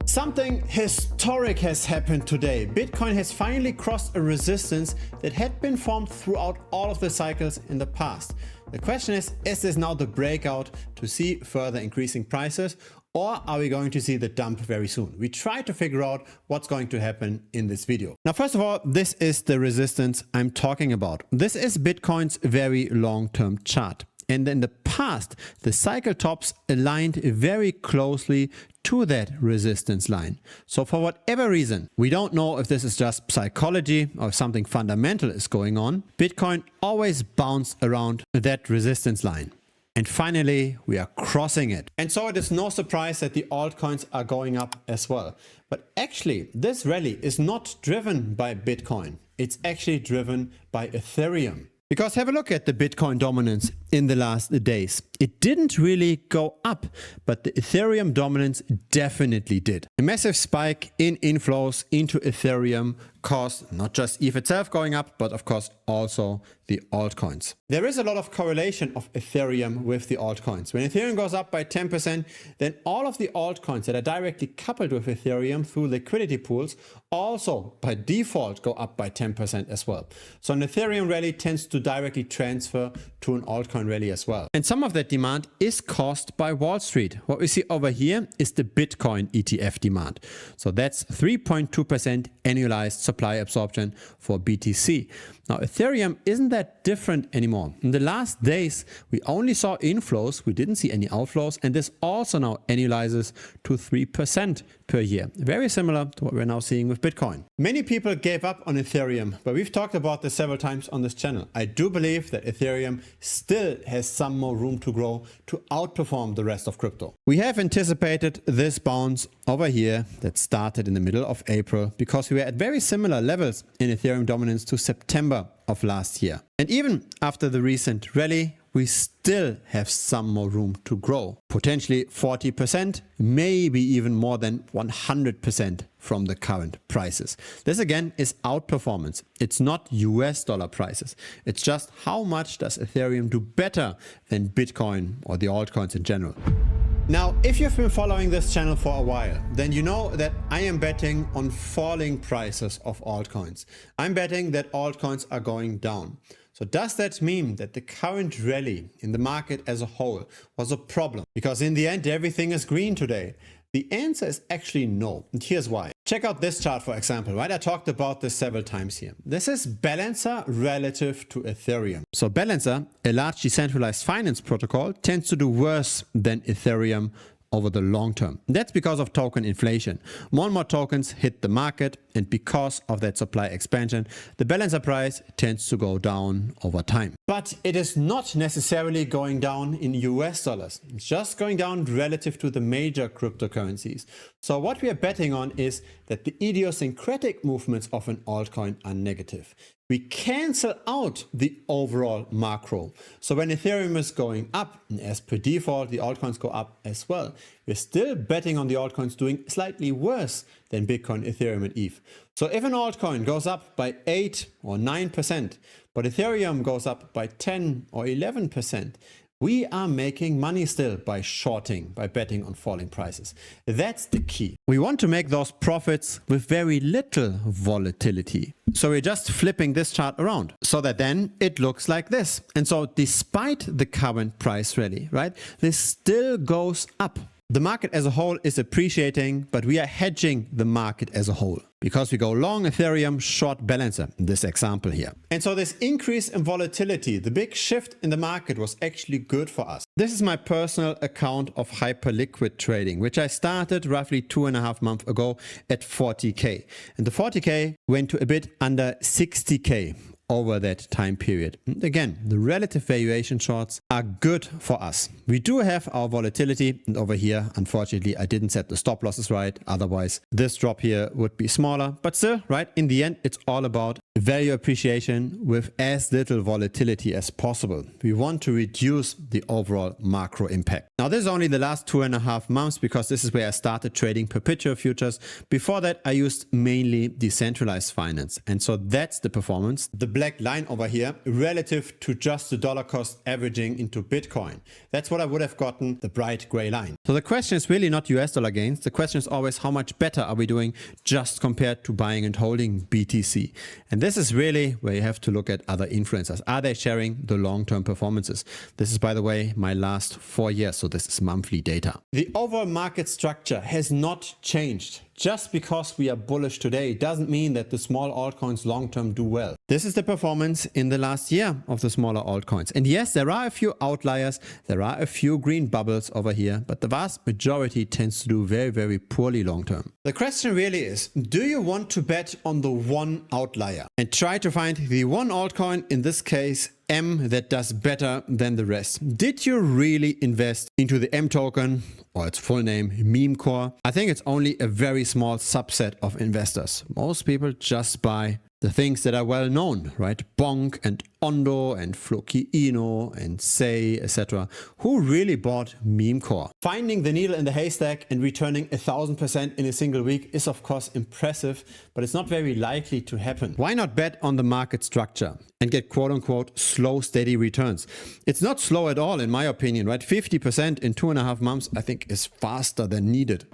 Something historic has happened today. Bitcoin has finally crossed a resistance that had been formed throughout all of the cycles in the past. The question is this now the breakout to see further increasing prices, or are we going to see the dump very soon? We try to figure out what's going to happen in this video. Now, first of all, this is the resistance I'm talking about. This is Bitcoin's very long-term chart. And in the past, the cycle tops aligned very closely to that resistance line. So for whatever reason, we don't know if this is just psychology or something fundamental is going on, Bitcoin always bounced around that resistance line. And finally, we are crossing it. And so it is no surprise that the altcoins are going up as well. But actually, this rally is not driven by Bitcoin. It's actually driven by Ethereum. Because have a look at the Bitcoin dominance in the last days. It didn't really go up, but the Ethereum dominance definitely did. A massive spike in inflows into Ethereum caused not just ETH itself going up, but of course also the altcoins. There is a lot of correlation of Ethereum with the altcoins. When Ethereum goes up by 10%, then all of the altcoins that are directly coupled with Ethereum through liquidity pools also by default go up by 10% as well. So an Ethereum rally tends to directly transfer to an altcoin rally as well. And some of that demand is caused by Wall Street. What we see over here is the Bitcoin ETF demand. So that's 3.2% annualized supply absorption for BTC. Now, Ethereum isn't that different anymore. In the last days, we only saw inflows, we didn't see any outflows, and this also now annualizes to 3% per year. Very similar to what we're now seeing with Bitcoin. Many people gave up on Ethereum, but we've talked about this several times on this channel. I do believe that Ethereum still has some more room to grow to outperform the rest of crypto. We have anticipated this bounce over here that started in the middle of April because we were at very similar levels in Ethereum dominance to September of last year. And even after the recent rally, we still have some more room to grow. Potentially 40%, maybe even more than 100% from the current prices. This again is outperformance. It's not US dollar prices. It's just how much does Ethereum do better than Bitcoin or the altcoins in general. Now, if you've been following this channel for a while, then you know that I am betting on falling prices of altcoins. I'm betting that altcoins are going down. So does that mean that the current rally in the market as a whole was a problem? Because in the end, everything is green today. The answer is actually no, and here's why. Check out this chart, for example, right? I talked about this several times here. This is Balancer relative to Ethereum. So Balancer, a large decentralized finance protocol, tends to do worse than Ethereum over the long term. That's because of token inflation. More and more tokens hit the market, and because of that supply expansion, the Balancer price tends to go down over time. But it is not necessarily going down in US dollars. It's just going down relative to the major cryptocurrencies. So what we are betting on is that the idiosyncratic movements of an altcoin are negative. We cancel out the overall macro. So when Ethereum is going up, and as per default, the altcoins go up as well, we're still betting on the altcoins doing slightly worse than Bitcoin, Ethereum, and ETH. So if an altcoin goes up by 8 or 9%, but Ethereum goes up by 10 or 11%, we are making money still by shorting, by betting on falling prices. That's the key. We want to make those profits with very little volatility. So we're just flipping this chart around so that then it looks like this. And so despite the current price rally, right, this still goes up. The market as a whole is appreciating, but we are hedging the market as a whole because we go long Ethereum, short Balancer, in this example here. And so this increase in volatility, the big shift in the market was actually good for us. This is my personal account of hyperliquid trading, which I started roughly 2.5 months ago at 40K. And the 40K went to a bit under 60K over that time period. And again, the relative valuation shorts are good for us. We do have our volatility, and over here, unfortunately, I didn't set the stop losses right. Otherwise, this drop here would be smaller. But still, right, in the end, it's all about value appreciation with as little volatility as possible. We want to reduce the overall macro impact. Now this is only the last 2.5 months because this is where I started trading perpetual futures. Before that I used mainly decentralized finance, and so that's the performance, the black line over here, relative to just the dollar cost averaging into Bitcoin. That's what I would have gotten, the bright gray line. So the question is really not US dollar gains, the question is always how much better are we doing just compared to buying and holding BTC. And this is really where you have to look at other influencers. Are they sharing the long-term performances? This is, by the way, my last 4 years, so this is monthly data. The overall market structure has not changed. Just because we are bullish today doesn't mean that the small altcoins long-term do well. This is the performance in the last year of the smaller altcoins. And yes, there are a few outliers, there are a few green bubbles over here, but the vast majority tends to do very, very poorly long-term. The question really is, do you want to bet on the one outlier and try to find the one altcoin, in this case M, that does better than the rest? Did you really invest into the M token, or its full name, meme core? I think it's only a very small subset of investors. Most people just buy the things that are well known, right? Bonk and Ondo and Floki Ino and Say, etc. Who really bought meme core? Finding the needle in the haystack and returning 1000% in a single week is of course impressive, but it's not very likely to happen. Why not bet on the market structure and get quote unquote slow, steady returns? It's not slow at all in my opinion, right? 50% in 2.5 months I think is faster than needed.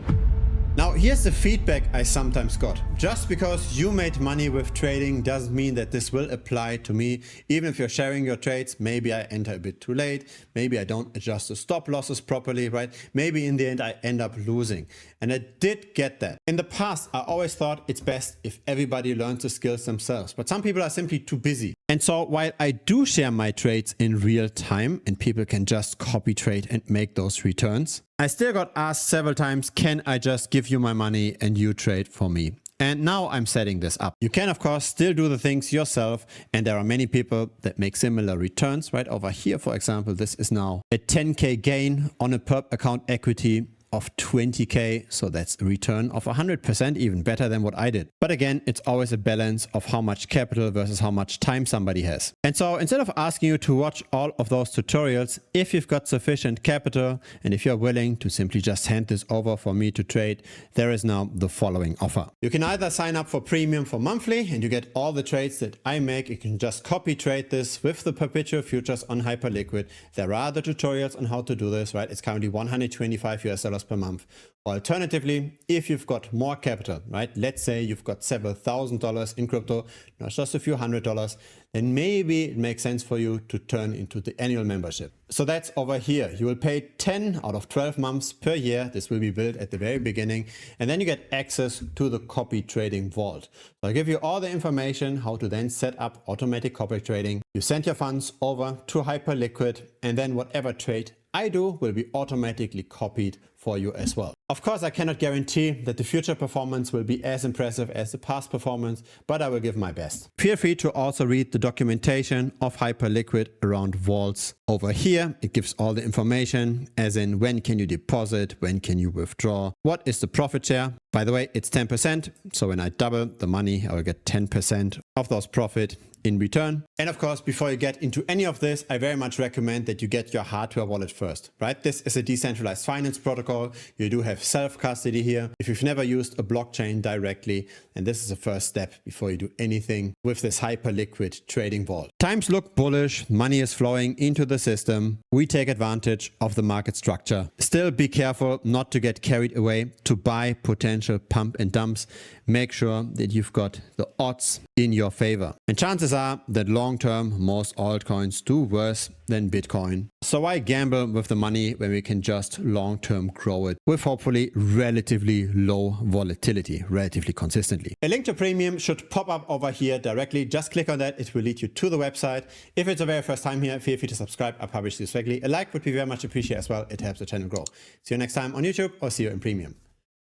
Now here's the feedback I sometimes got. Just because you made money with trading doesn't mean that this will apply to me. Even if you're sharing your trades, maybe I enter a bit too late, maybe I don't adjust the stop losses properly, right? Maybe in the end I end up losing. And I did get that. In the past, I always thought it's best if everybody learns the skills themselves, but some people are simply too busy. And so while I do share my trades in real time and people can just copy trade and make those returns, I still got asked several times, can I just give you my money and you trade for me? And now I'm setting this up. You can of course still do the things yourself, and there are many people that make similar returns. Right over here, for example, this is now a 10K gain on a perp account equity of 20K, so that's a return of 100%, even better than what I did. But again, it's always a balance of how much capital versus how much time somebody has. And so instead of asking you to watch all of those tutorials, if you've got sufficient capital and if you're willing to simply just hand this over for me to trade, there is now the following offer. You can either sign up for premium for monthly and you get all the trades that I make. You can just copy trade this with the perpetual futures on Hyperliquid. There are the tutorials on how to do this, right? It's currently $125 per month. Alternatively, if you've got more capital, right? Let's say you've got several $1,000s in crypto, not just a few $100s, then maybe it makes sense for you to turn into the annual membership. So that's over here. You will pay 10 out of 12 months per year. This will be built at the very beginning. And then you get access to the copy trading vault. So I give you all the information how to then set up automatic copy trading. You send your funds over to Hyperliquid, and then whatever trade I do will be automatically copied for you as well. Of course, I cannot guarantee that the future performance will be as impressive as the past performance, but I will give my best. Feel free to also read the documentation of Hyperliquid around vaults over here. It gives all the information, as in when can you deposit, when can you withdraw, what is the profit share. By the way, it's 10%, so when I double the money, I will get 10% of those profit in return. And of course, before you get into any of this, I very much recommend that you get your hardware wallet first, right? This is a decentralized finance protocol. You do have self-custody here if you've never used a blockchain directly, and this is the first step before you do anything with this Hyperliquid trading vault. Times look bullish, money is flowing into the system. We take advantage of the market structure. Still be careful not to get carried away to buy potential pump and dumps. Make sure that you've got the odds in your favor. And chances are that long term, most altcoins do worse than Bitcoin. So why gamble with the money when we can just long term grow it with hopefully relatively low volatility, relatively consistently. A link to premium should pop up over here directly. Just click on that. It will lead you to the website. If it's the very first time here, feel free to subscribe. I publish this regularly. A like would be very much appreciated as well. It helps the channel grow. See you next time on YouTube, or see you in premium.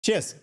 Cheers.